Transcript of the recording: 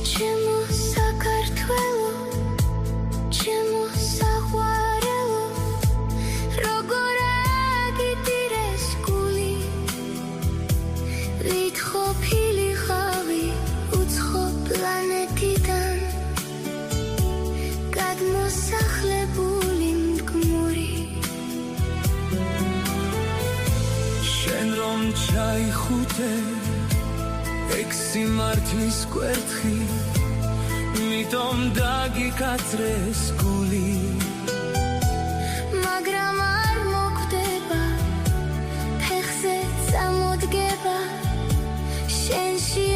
ჩემო საქართველო ჩემო საყვარელო როგორ აგიტირეს გული ვითხოვილი ხავი უცხო პლანეტიდან გადმოსახლებული მდგმური შენ რომ ჩაიხუტე ეგ სიმართლის კვერთხი მითომ დაგიკაცრეს გული მაგრამ არ მოკვდება ფეხზე წამოდგება შენში